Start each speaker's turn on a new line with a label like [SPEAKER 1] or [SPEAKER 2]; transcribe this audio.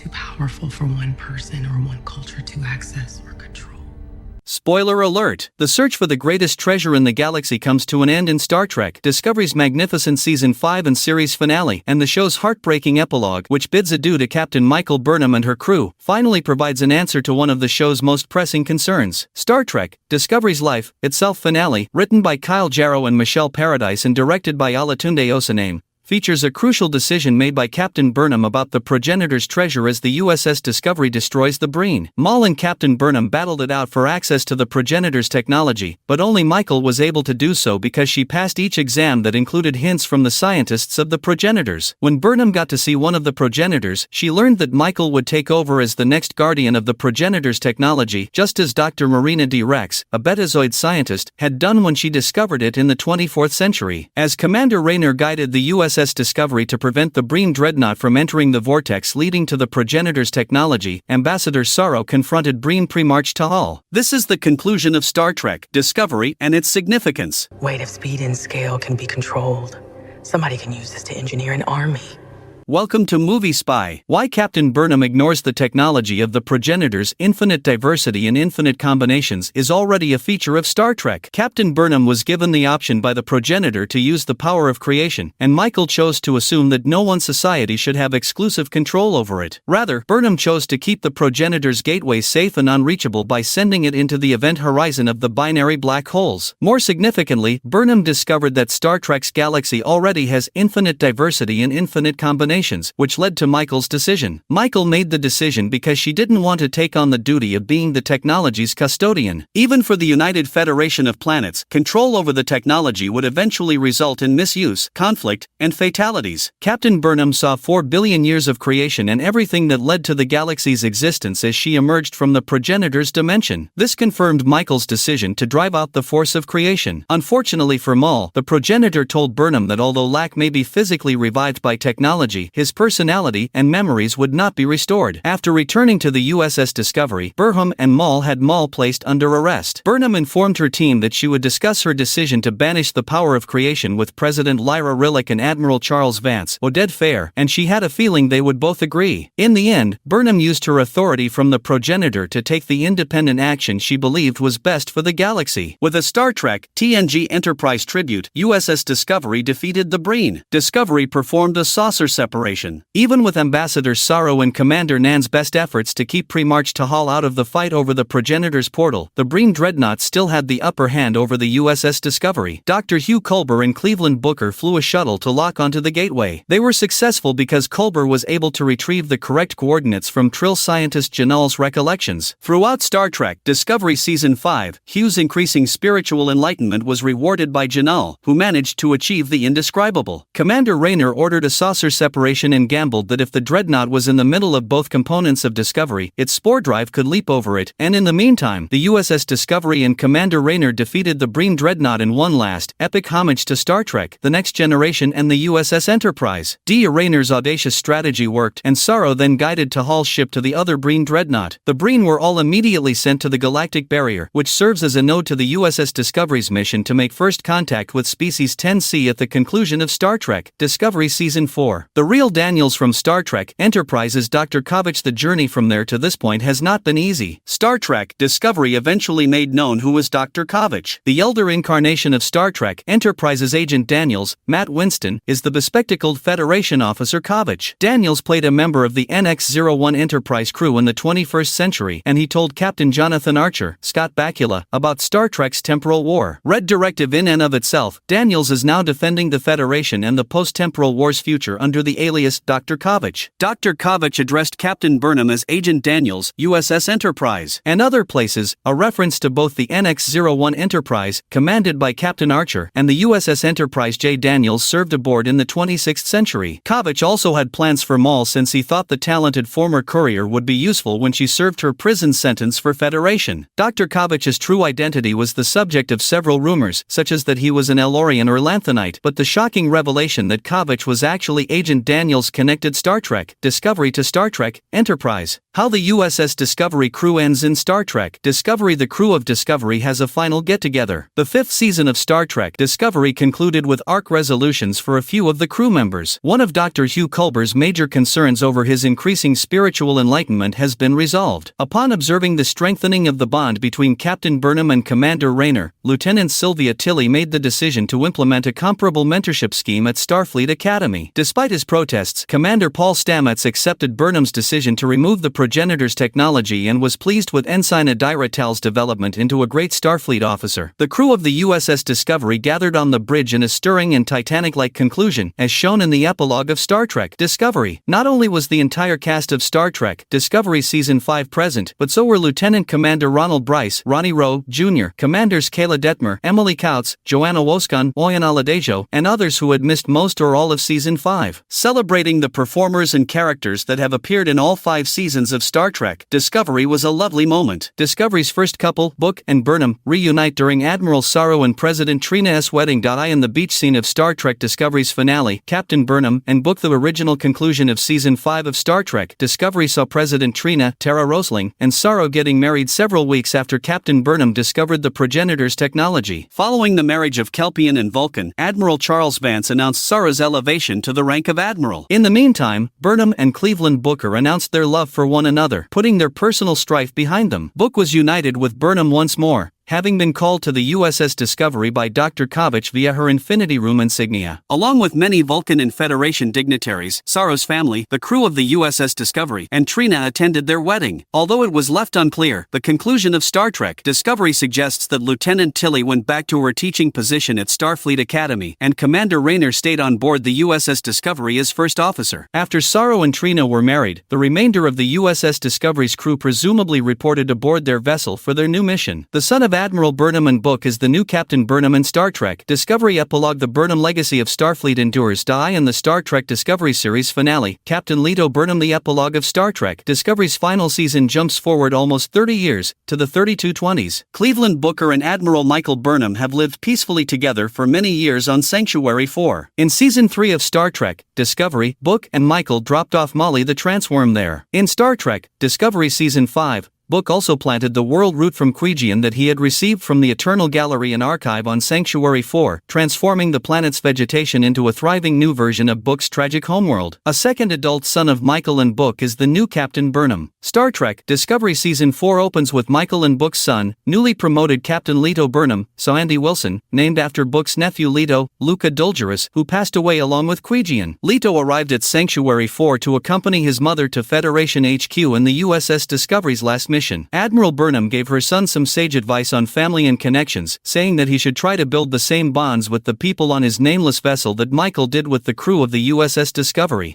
[SPEAKER 1] too powerful for one person or one culture to access or control.
[SPEAKER 2] Spoiler alert! The search for the greatest treasure in the galaxy comes to an end in Star Trek Discovery's magnificent Season 5 and series finale, and the show's heartbreaking epilogue, which bids adieu to Captain Michael Burnham and her crew, finally provides an answer to one of the show's most pressing concerns. Star Trek Discovery's life itself finale, written by Kyle Jarrow and Michelle Paradise and directed by Olatunde Osunname, features a crucial decision made by Captain Burnham about the Progenitors' treasure as the USS Discovery destroys the Breen. Moll and Captain Burnham battled it out for access to the Progenitors' technology, but only Michael was able to do so because she passed each exam that included hints from the scientists of the Progenitors. When Burnham got to see one of the Progenitors, she learned that Michael would take over as the next guardian of the Progenitors' technology, just as Dr. Marina Derex, a Betazoid scientist, had done when she discovered it in the 24th century. As Commander Raynor guided the USS Discovery to prevent the Breen dreadnought from entering the vortex leading to the Progenitors' technology, Ambassador Sorrow confronted Breen pre-march to Hull. This is the conclusion of Star Trek Discovery and its significance.
[SPEAKER 1] Weight of speed and scale can be controlled. Somebody can use this to engineer an army.
[SPEAKER 2] Welcome to Movie Spy. Why Captain Burnham ignores the technology of the Progenitors' infinite diversity and infinite combinations is already a feature of Star Trek. Captain Burnham was given the option by the Progenitor to use the power of creation, and Michael chose to assume that no one society should have exclusive control over it. Rather, Burnham chose to keep the Progenitors' gateway safe and unreachable by sending it into the event horizon of the binary black holes. More significantly, Burnham discovered that Star Trek's galaxy already has infinite diversity and infinite combinations, which led to Michael's decision. Michael made the decision because she didn't want to take on the duty of being the technology's custodian. Even for the United Federation of Planets, control over the technology would eventually result in misuse, conflict, and fatalities. Captain Burnham saw 4 billion years of creation and everything that led to the galaxy's existence as she emerged from the Progenitors' dimension. This confirmed Michael's decision to drive out the force of creation. Unfortunately for Moll, the Progenitor told Burnham that although Lack may be physically revived by technology, his personality and memories would not be restored. After returning to the USS Discovery, Burnham and Moll had Moll placed under arrest. Burnham informed her team that she would discuss her decision to banish the power of creation with President Lyra Rillick and Admiral Charles Vance, Oded Fehr, and she had a feeling they would both agree. In the end, Burnham used her authority from the Progenitor to take the independent action she believed was best for the galaxy. With a Star Trek TNG Enterprise tribute, USS Discovery defeated the Breen. Discovery performed a saucer separation. Even with Ambassador Sorrow and Commander Nan's best efforts to keep pre-march to Hull out of the fight over the Progenitors' portal, the Breen dreadnought still had the upper hand over the USS Discovery. Dr. Hugh Culber and Cleveland Booker flew a shuttle to lock onto the gateway. They were successful because Culber was able to retrieve the correct coordinates from Trill scientist Janel's recollections. Throughout Star Trek Discovery Season 5, Hugh's increasing spiritual enlightenment was rewarded by Janel, who managed to achieve the indescribable. Commander Raynor ordered a saucer separation and gambled that if the dreadnought was in the middle of both components of Discovery, its spore drive could leap over it, and in the meantime, the USS Discovery and Commander Raynor defeated the Breen dreadnought in one last, epic homage to Star Trek, The Next Generation and the USS Enterprise. Raynor's audacious strategy worked, and Sorrow then guided to Hull's ship to the other Breen dreadnought. The Breen were all immediately sent to the galactic barrier, which serves as a node to the USS Discovery's mission to make first contact with Species 10C at the conclusion of Star Trek Discovery Season 4. The real Daniels from Star Trek Enterprise is Dr. Kovich. The journey from there to this point has not been easy. Star Trek Discovery eventually made known who was Dr. Kovich. The elder incarnation of Star Trek Enterprise's Agent Daniels, Matt Winston, is the bespectacled Federation officer Kovich. Daniels played a member of the NX-01 Enterprise crew in the 21st century, and he told Captain Jonathan Archer, Scott Bakula, about Star Trek's temporal war. Red directive in and of itself, Daniels is now defending the Federation and the post-temporal war's future under the alias Dr. Kovich. Dr. Kovich addressed Captain Burnham as Agent Daniels, USS Enterprise, and other places, a reference to both the NX-01 Enterprise, commanded by Captain Archer, and the USS Enterprise J. Daniels served aboard in the 26th century. Kovich also had plans for Moll since he thought the talented former courier would be useful when she served her prison sentence for Federation. Dr. Kovich's true identity was the subject of several rumors, such as that he was an Elorian or Lanthanite, but the shocking revelation that Kovich was actually Agent Daniels connected Star Trek Discovery to Star Trek Enterprise. How the USS Discovery crew ends in Star Trek Discovery. The crew of Discovery has a final get-together. The 5th season of Star Trek Discovery concluded with arc resolutions for a few of the crew members. One of Dr. Hugh Culber's major concerns over his increasing spiritual enlightenment has been resolved. Upon observing the strengthening of the bond between Captain Burnham and Commander Rayner, Lieutenant Sylvia Tilly made the decision to implement a comparable mentorship scheme at Starfleet Academy. Despite his protests, Commander Paul Stamets accepted Burnham's decision to remove the Progenitors technology and was pleased with Ensign Adira Tal's development into a great Starfleet officer. The crew of the USS Discovery gathered on the bridge in a stirring and Titanic-like conclusion, as shown in the epilogue of Star Trek Discovery. Not only was the entire cast of Star Trek Discovery Season 5 present, but so were Lieutenant Commander Ronald Bryce, Ronnie Rowe, Jr., Commanders Kayla Detmer, Emily Kautz, Joanna Woskan, Oyan Aladejo, and others who had missed most or all of Season 5. Celebrating the performers and characters that have appeared in all 5 seasons of Star Trek Discovery was a lovely moment. Discovery's first couple, Book and Burnham, reunite during Admiral Sorrow and President Trina's wedding. In the beach scene of Star Trek Discovery's finale, Captain Burnham and Book. The original conclusion of Season 5 of Star Trek Discovery saw President Trina, Tara Rosling, and Sorrow getting married several weeks after Captain Burnham discovered the Progenitors technology. Following the marriage of Kelpian and Vulcan, Admiral Charles Vance announced Sorrow's elevation to the rank of Admiral. In the meantime, Burnham and Cleveland Booker announced their love for one another, putting their personal strife behind them. Book was united with Burnham once more, having been called to the USS Discovery by Dr. Kovich via her Infinity Room insignia. Along with many Vulcan and Federation dignitaries, Sorrow's family, the crew of the USS Discovery, and Trina attended their wedding. Although it was left unclear, the conclusion of Star Trek Discovery suggests that Lieutenant Tilly went back to her teaching position at Starfleet Academy, and Commander Rayner stayed on board the USS Discovery as first officer. After Sorrow and Trina were married, the remainder of the USS Discovery's crew presumably reported aboard their vessel for their new mission. The son of Admiral Burnham and Book is the new Captain Burnham in Star Trek Discovery Epilogue. The Burnham legacy of Starfleet endures. In the Star Trek Discovery series finale, Captain Leto Burnham. The epilogue of Star Trek Discovery's final season jumps forward almost 30 years, to the 3220s. Cleveland Booker and Admiral Michael Burnham have lived peacefully together for many years on Sanctuary 4. In Season 3 of Star Trek Discovery, Book and Michael dropped off Molly the Transworm there. In Star Trek Discovery Season 5, Book also planted the world root from Quigian that he had received from the Eternal Gallery and Archive on Sanctuary 4, transforming the planet's vegetation into a thriving new version of Book's tragic homeworld. A second adult son of Michael and Book is the new Captain Burnham. Star Trek Discovery Season 4 opens with Michael and Book's son, newly promoted Captain Leto Burnham, so Andy Wilson, named after Book's nephew Leto, Luca Dulgeris, who passed away along with Quigian. Leto arrived at Sanctuary 4 to accompany his mother to Federation HQ in the USS Discovery's last mission. Admiral Burnham gave her son some sage advice on family and connections, saying that he should try to build the same bonds with the people on his nameless vessel that Michael did with the crew of the USS Discovery.